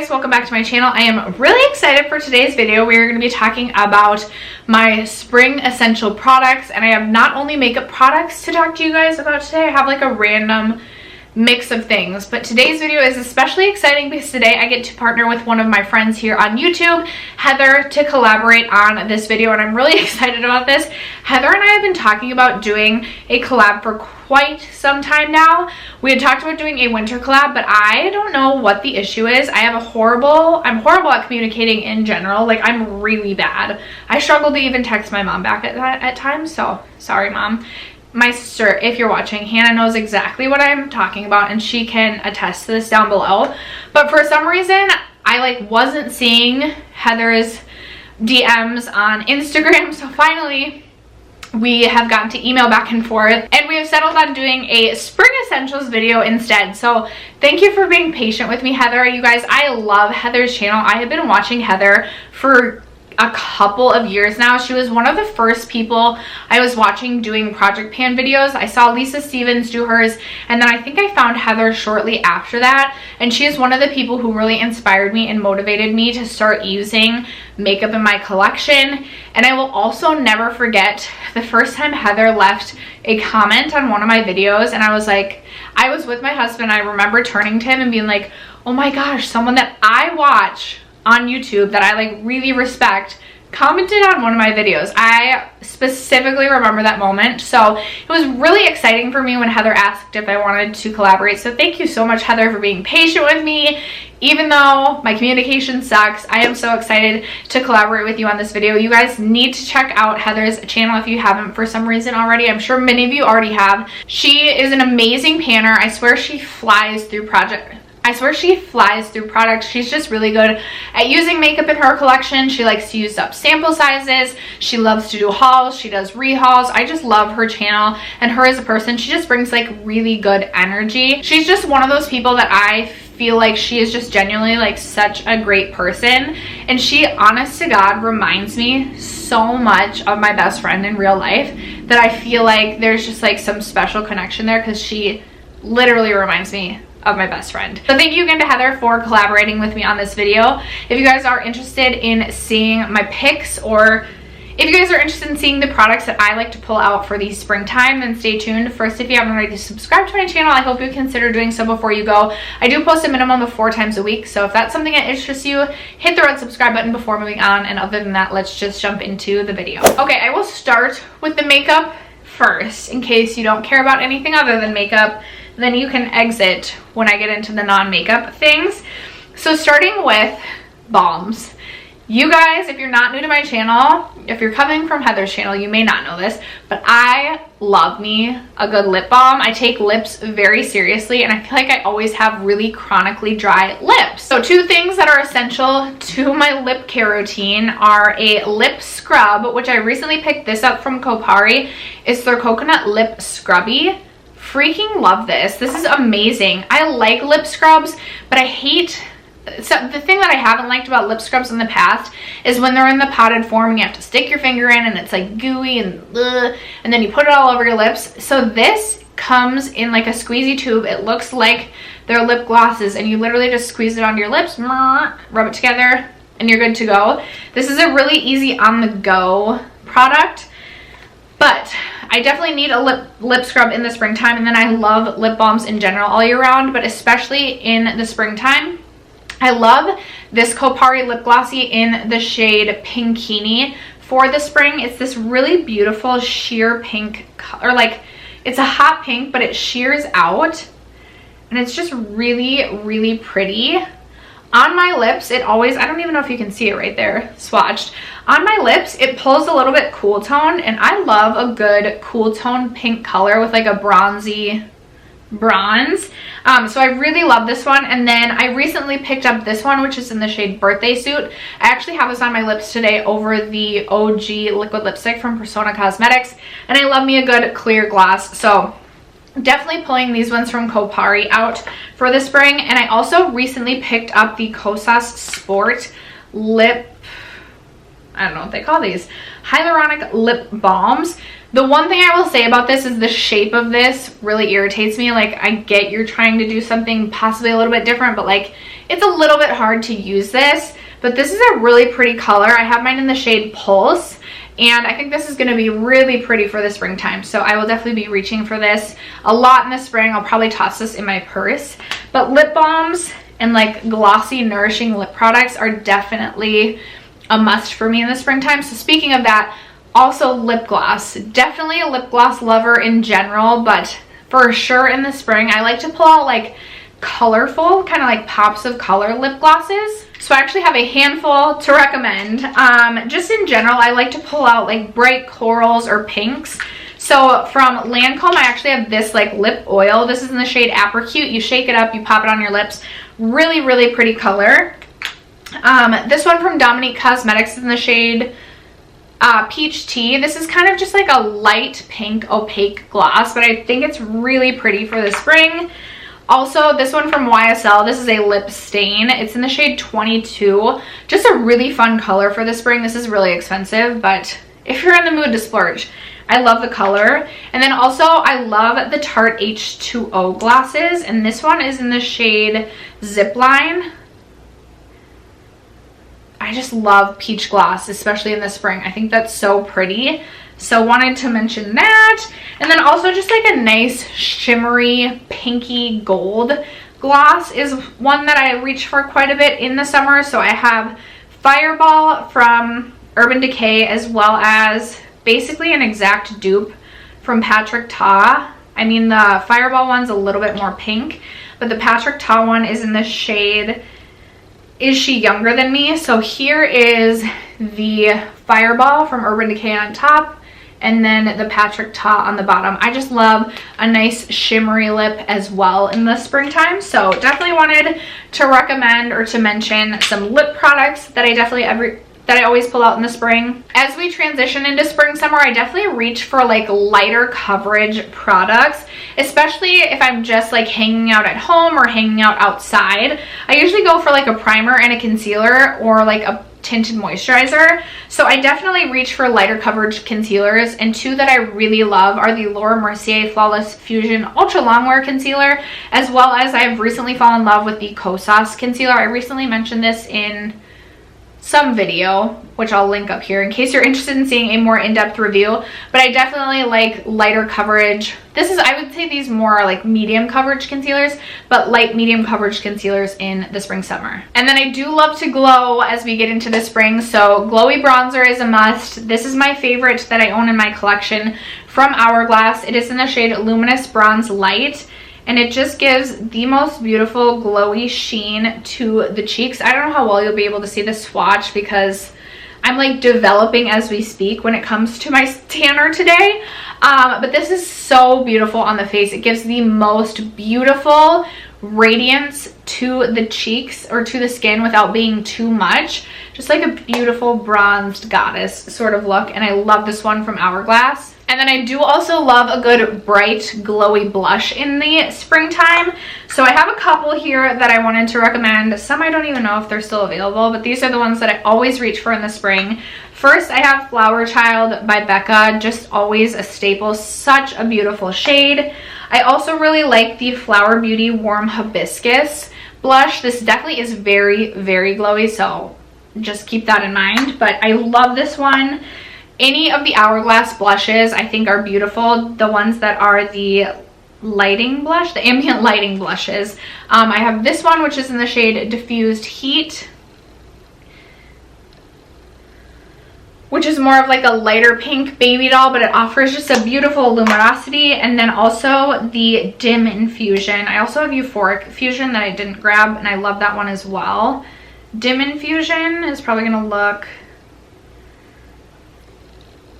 guys, welcome back to my channel. I am really excited for today's video. We are going to be talking about my spring essential products, and I have not only makeup products to talk to you guys about today, I have like a random mix of things, but today's video is especially exciting because today I get to partner with one of my friends here on YouTube, Heather, to collaborate on this video, and I'm really excited about this. Heather and I have been talking about doing a collab for quite some time now. We had talked about doing a winter collab, but I don't know what the issue is. I'm horrible at communicating in general. Like, I'm really bad. I struggle to even text my mom back at times, so sorry, Mom. My sister, if you're watching, Hannah knows exactly what I'm talking about, and she can attest to this down below. But for some reason, I wasn't seeing Heather's DMs on Instagram, so finally we have gotten to email back and forth, and we have settled on doing a spring essentials video instead. So thank you for being patient with me, Heather. You guys, I love Heather's channel. I have been watching Heather for a couple of years now. She was one of the first people I was watching doing project pan videos. I saw Lisa Stevens do hers, and then I think I found Heather shortly after that, and she is one of the people who really inspired me and motivated me to start using makeup in my collection. And I will also never forget the first time Heather left a comment on one of my videos, and I was with my husband. I remember turning to him and being like, oh my gosh, someone that I watch on YouTube that I really respect commented on one of my videos. I specifically remember that moment, so it was really exciting for me when Heather asked if I wanted to collaborate. So thank you so much, Heather, for being patient with me. Even though my communication sucks, I am so excited to collaborate with you on this video. You guys need to check out Heather's channel if you haven't for some reason already. I'm sure many of you already have. She is an amazing panner. I swear she flies through products. She's just really good at using makeup in her collection. She likes to use up sample sizes. She loves to do hauls. She does rehauls. I just love her channel and her as a person. She just brings really good energy. She's just one of those people that I feel like she is just genuinely such a great person, and she, honest to God, reminds me so much of my best friend in real life that I feel like there's just some special connection there, because she literally reminds me of my best friend. So thank you again to Heather for collaborating with me on this video. If you guys are interested in seeing my picks, or if you guys are interested in seeing the products that I like to pull out for the springtime, then stay tuned. First, if you haven't already subscribed to my channel, I hope you consider doing so before you go. I do post a minimum of 4 times a week, so if that's something that interests you, hit the red subscribe button before moving on. And other than that, let's just jump into the video. Okay, I will start with the makeup first, in case you don't care about anything other than makeup. Then you can exit when I get into the non-makeup things. So starting with balms. You guys, if you're not new to my channel, if you're coming from Heather's channel, you may not know this, but I love me a good lip balm. I take lips very seriously, and I feel like I always have really chronically dry lips. So 2 things that are essential to my lip care routine are a lip scrub, which I recently picked this up from Kopari. It's their coconut lip scrubby. Freaking love this. This is amazing. I like lip scrubs, but I hate, so the thing that I haven't liked about lip scrubs in the past is when they're in the potted form and you have to stick your finger in and it's gooey and then you put it all over your lips. So this comes in a squeezy tube. It looks like they're lip glosses, and you literally just squeeze it onto your lips, rub it together, and you're good to go. This is a really easy on the go product, but I definitely need a lip scrub in the springtime, and then I love lip balms in general all year round, but especially in the springtime. I love this Kopari lip glossy in the shade Pinkini for the spring. It's this really beautiful sheer pink color. It's a hot pink, but it sheers out, and it's just really, really pretty. On my lips, it always, I don't even know if you can see it right there, swatched. On my lips, it pulls a little bit cool tone, and I love a good cool tone pink color with a bronzy bronze. So I really love this one. And then I recently picked up this one, which is in the shade Birthday Suit. I actually have this on my lips today over the OG liquid lipstick from Persona Cosmetics, and I love me a good clear gloss. So definitely pulling these ones from Kopari out for the spring. And I also recently picked up the Kosas Sport lip, I don't know what they call these, hyaluronic lip balms. The one thing I will say about this is the shape of this really irritates me. I get you're trying to do something possibly a little bit different, but it's a little bit hard to use this, but this is a really pretty color. I have mine in the shade Pulse, and I think this is going to be really pretty for the springtime. So I will definitely be reaching for this a lot in the spring. I'll probably toss this in my purse. But lip balms and like glossy, nourishing lip products are definitely a must for me in the springtime. So speaking of that, also lip gloss. Definitely a lip gloss lover in general, but for sure in the spring, I like to pull out like colorful, kind of like pops of color lip glosses. So I actually have a handful to recommend. Just in general, I like to pull out like bright corals or pinks. So from Lancome, I actually have this like lip oil. This is in the shade Apricot. You shake it up, you pop it on your lips. Really, really pretty color. This one from Dominique Cosmetics is in the shade Peach Tea. This is kind of just like a light pink opaque gloss, but I think it's really pretty for the spring. Also, this one from YSL, this is a lip stain. It's in the shade 22. Just a really fun color for the spring. This is really expensive, but if you're in the mood to splurge, I love the color. And then also, I love the Tarte H2O glosses, and this one is in the shade Zipline. I just love peach gloss, especially in the spring. I think that's so pretty. So wanted to mention that. And then also just like a nice shimmery pinky gold gloss is one that I reach for quite a bit in the summer. So I have Fireball from Urban Decay, as well as basically an exact dupe from Patrick Ta. I mean, the Fireball one's a little bit more pink, but the Patrick Ta one is in the shade Is She Younger Than Me? So here is the Fireball from Urban Decay on top, and then the Patrick Ta on the bottom. I just love a nice shimmery lip as well in the springtime. So definitely wanted to recommend or to mention some lip products that I always pull out in the spring. As we transition into spring, summer, I definitely reach for like lighter coverage products, especially if I'm just like hanging out at home or hanging out outside. I usually go for like a primer and a concealer, or like a tinted moisturizer. So I definitely reach for lighter coverage concealers, and two that I really love are the Laura Mercier Flawless Fusion Ultra Longwear Concealer, as well as I have recently fallen in love with the Kosas Concealer. I recently mentioned this in some video, which I'll link up here in case you're interested in seeing a more in-depth review. But I definitely like lighter coverage. I would say these more are like medium coverage concealers, but light medium coverage concealers in the spring summer. And then I do love to glow as we get into the spring, so glowy bronzer is a must. This is my favorite that I own in my collection from Hourglass. It is in the shade Luminous Bronze Light, and it just gives the most beautiful glowy sheen to the cheeks. I don't know how well you'll be able to see the swatch because I'm like developing as we speak when it comes to my tanner today. But this is so beautiful on the face. It gives the most beautiful radiance to the cheeks or to the skin without being too much. Just like a beautiful bronzed goddess sort of look. And I love this one from Hourglass. And then I do also love a good bright glowy blush in the springtime. So I have a couple here that I wanted to recommend. Some I don't even know if they're still available, but these are the ones that I always reach for in the spring. First, I have Flower Child by Becca, just always a staple, such a beautiful shade. I also really like the Flower Beauty Warm Hibiscus blush. This definitely is very, very glowy, so just keep that in mind. But I love this one. Any of the Hourglass blushes I think are beautiful. The ones that are the lighting blush, the ambient lighting blushes. I have this one, which is in the shade Diffused Heat, which is more of like a lighter pink baby doll, but it offers just a beautiful luminosity. And then also the Dim Infusion. I also have Euphoric Fusion that I didn't grab, and I love that one as well. Dim Infusion is probably gonna look,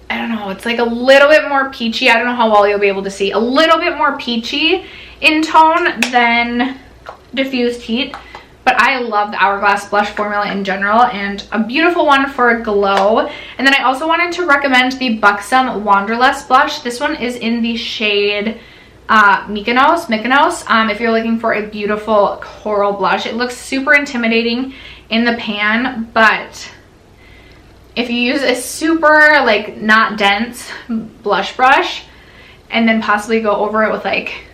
I don't know, it's like a little bit more peachy. I don't know how well you'll be able to see. A little bit more peachy in tone than Diffused Heat. But I love the Hourglass blush formula in general, and a beautiful one for a glow. And then I also wanted to recommend the Buxom Wanderlust blush. This one is in the shade Mykonos. If you're looking for a beautiful coral blush. It looks super intimidating in the pan, but if you use a super like not dense blush brush and then possibly go over it with like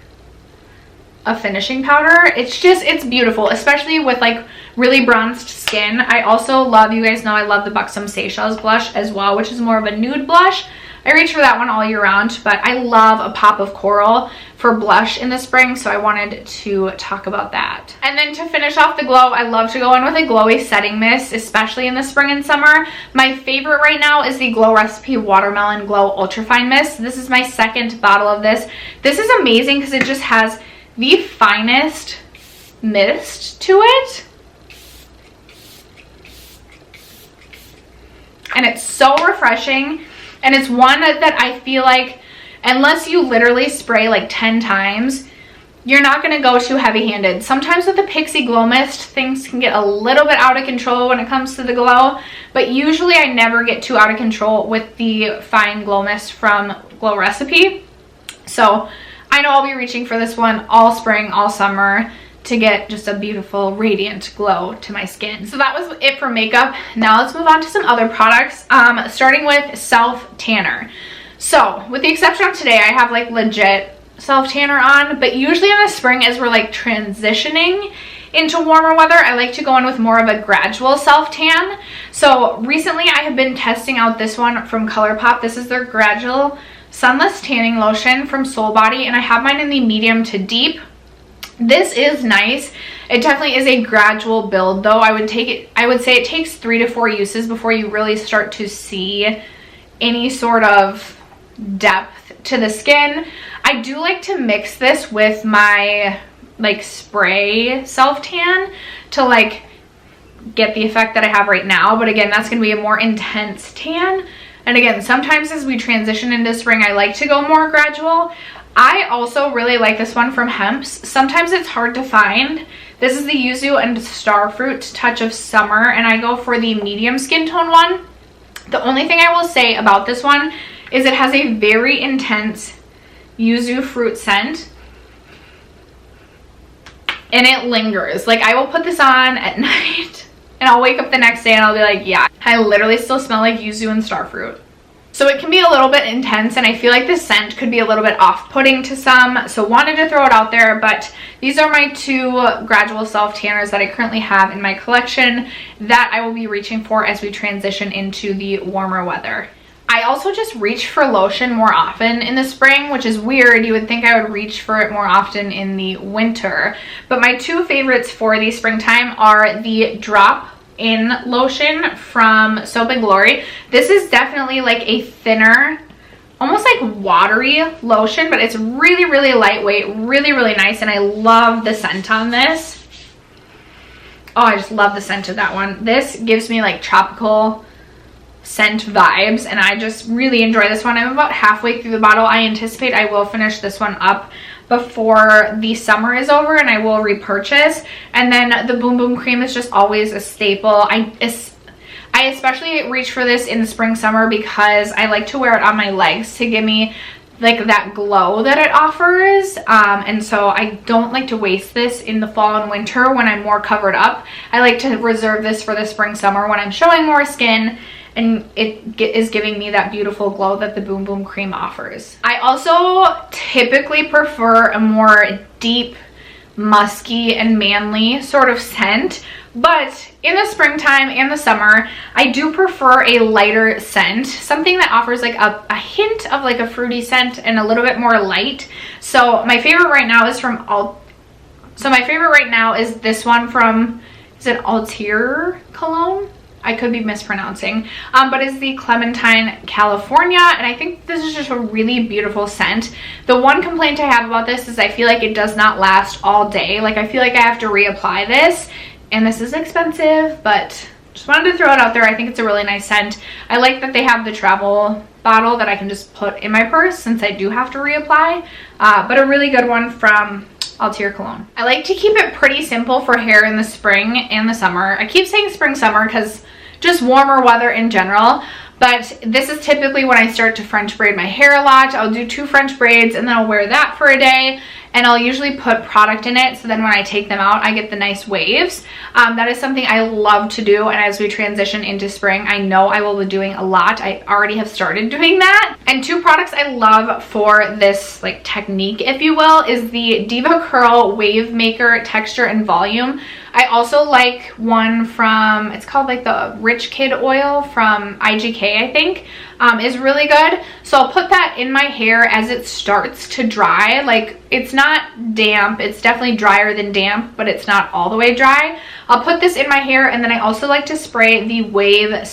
a finishing powder. It's beautiful, especially with like really bronzed skin. I also love, you guys know I love the Buxom Seychelles blush as well, which is more of a nude blush. I reach for that one all year round, but I love a pop of coral for blush in the spring, so I wanted to talk about that. And then to finish off the glow, I love to go in with a glowy setting mist, especially in the spring and summer. My favorite right now is the Glow Recipe Watermelon Glow Ultrafine Mist. This is my second bottle of this. This is amazing because it just has the finest mist to it. And it's so refreshing. And it's one that I feel like, unless you literally spray like 10 times, you're not going to go too heavy-handed. Sometimes with the Pixie Glow Mist, things can get a little bit out of control when it comes to the glow. But usually I never get too out of control with the Fine Glow Mist from Glow Recipe. So I know I'll be reaching for this one all spring, all summer, to get just a beautiful radiant glow to my skin. So that was it for makeup. Now let's move on to some other products, starting with self tanner. So with the exception of today, I have like legit self tanner on, but usually in the spring, as we're like transitioning into warmer weather, I like to go in with more of a gradual self tan. So recently I have been testing out this one from ColourPop. This is their gradual sunless tanning lotion from Soul Body, and I have mine in the medium to deep. This is nice. It definitely is a gradual build though. I would say it takes 3 to 4 uses before you really start to see any sort of depth to the skin. I do like to mix this with my like spray self tan to like get the effect that I have right now, but again, that's going to be a more intense tan. And again, sometimes as we transition into spring, I like to go more gradual. I also really like this one from Hemp's. Sometimes it's hard to find. This is the Yuzu and Starfruit Touch of Summer, and I go for the medium skin tone one. The only thing I will say about this one is it has a very intense yuzu fruit scent, and it lingers. Like, I will put this on at night and I'll wake up the next day and I'll be like, yeah, I literally still smell like yuzu and starfruit. So it can be a little bit intense, and I feel like the scent could be a little bit off-putting to some, so wanted to throw it out there. But these are my 2 gradual self tanners that I currently have in my collection that I will be reaching for as we transition into the warmer weather. I also just reach for lotion more often in the spring, which is weird. You would think I would reach for it more often in the winter. But my 2 favorites for the springtime are the Drop In lotion from Soap & Glory. This is definitely like a thinner, almost like watery lotion, but it's really, really lightweight, really, really nice, and I love the scent on this. Oh, I just love the scent of that one. This gives me like tropical scent vibes, and I just really enjoy this one. I'm about halfway through the bottle. I anticipate I will finish this one up before the summer is over, and I will repurchase. And then the Boom Boom Cream is just always a staple. I especially reach for this in the spring, summer, because I like to wear it on my legs to give me like that glow that it offers. And so I don't like to waste this in the fall and winter when I'm more covered up. I like to reserve this for the spring, summer when I'm showing more skin and it is giving me that beautiful glow that the Boom Boom Cream offers. I also typically prefer a more deep, musky and manly sort of scent, but in the springtime and the summer, I do prefer a lighter scent, something that offers like a hint of like a fruity scent and a little bit more light. So my favorite right now is this one from, is it Altir Cologne? I could be mispronouncing, but it's the Clementine California, and I think this is just a really beautiful scent. The one complaint I have about this is I feel like it does not last all day. Like, I feel like I have to reapply this, and this is expensive, but just wanted to throw it out there. I think it's a really nice scent. I like that they have the travel bottle that I can just put in my purse since I do have to reapply, but a really good one from Altir Cologne. I like to keep it pretty simple for hair in the spring and the summer. I keep saying spring, summer because just warmer weather in general, but this is typically when I start to French braid my hair a lot. I'll do 2 French braids and then I'll wear that for a day, and I'll usually put product in it, so then when I take them out I get the nice waves. That is something I love to do, and as we transition into spring I know I will be doing a lot. I already have started doing that. And 2 products I love for this like technique, if you will, is the Diva Curl Wave Maker Texture and Volume. I also like one from, it's called like the Rich Kid Oil from IGK, I think, is really good. So I'll put that in my hair as it starts to dry. Like, it's not damp, it's definitely drier than damp, but it's not all the way dry. I'll put this in my hair, and then I also like to spray the Wave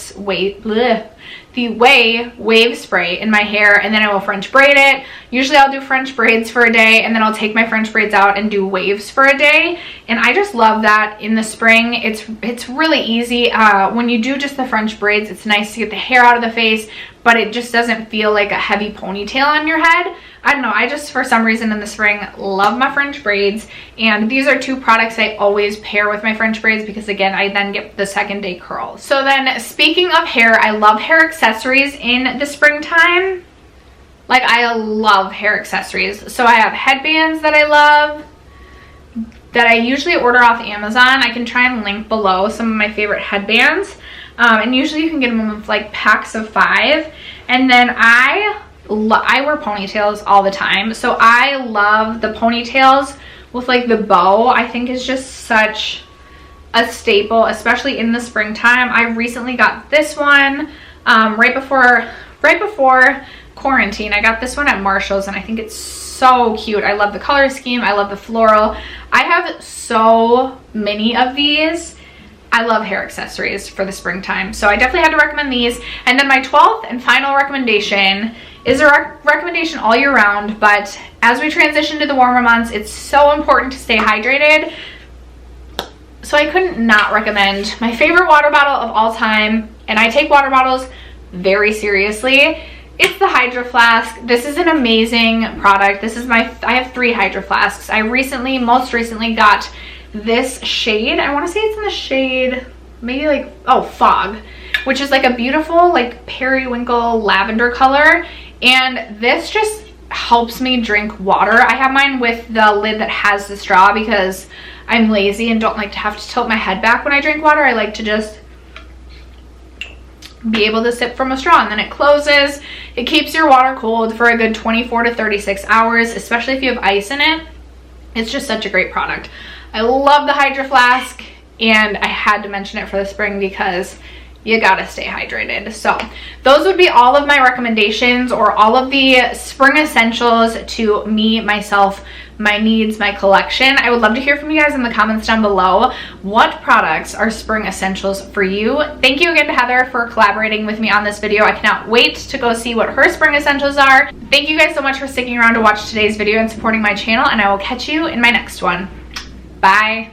spray in my hair, and then I will French braid it. Usually I'll do French braids for a day, and then I'll take my French braids out and do waves for a day. And I just love that in the spring. It's really easy. When you do just the French braids, it's nice to get the hair out of the face, but it just doesn't feel like a heavy ponytail on your head. I don't know, I just for some reason in the spring love my French braids, and these are 2 products I always pair with my French braids because again I then get the second day curls. So then, speaking of hair, I love hair accessories in the springtime. Like, I love hair accessories. So I have headbands that I love that I usually order off Amazon. I can try and link below some of my favorite headbands, and usually you can get them with like packs of 5. And then I wear ponytails all the time, so I love the ponytails with like the bow. I think is just such a staple, especially in the springtime. I recently got this one right before quarantine. I got this one at Marshall's, and I think it's so cute. I love the color scheme, I love the floral. I have so many of these. I love hair accessories for the springtime, so I definitely had to recommend these. And then my 12th and final recommendation is a recommendation all year round, but as we transition to the warmer months, it's so important to stay hydrated. So I couldn't not recommend my favorite water bottle of all time, and I take water bottles very seriously. It's the Hydro Flask. This is an amazing product. This is I have 3 Hydro Flasks. I most recently got this shade. I want to say it's in the shade maybe like, oh, Fog, which is like a beautiful like periwinkle lavender color, and this just helps me drink water. I have mine with the lid that has the straw because I'm lazy and don't like to have to tilt my head back when I drink water. I like to just be able to sip from a straw, and then it closes. It keeps your water cold for a good 24 to 36 hours, especially if you have ice in it. It's just such a great product. I love the Hydro Flask, and I had to mention it for the spring because you gotta stay hydrated. So those would be all of my recommendations, or all of the spring essentials to me, myself, my needs, my collection. I would love to hear from you guys in the comments down below. What products are spring essentials for you? Thank you again to Heather for collaborating with me on this video. I cannot wait to go see what her spring essentials are. Thank you guys so much for sticking around to watch today's video and supporting my channel, and I will catch you in my next one. Bye.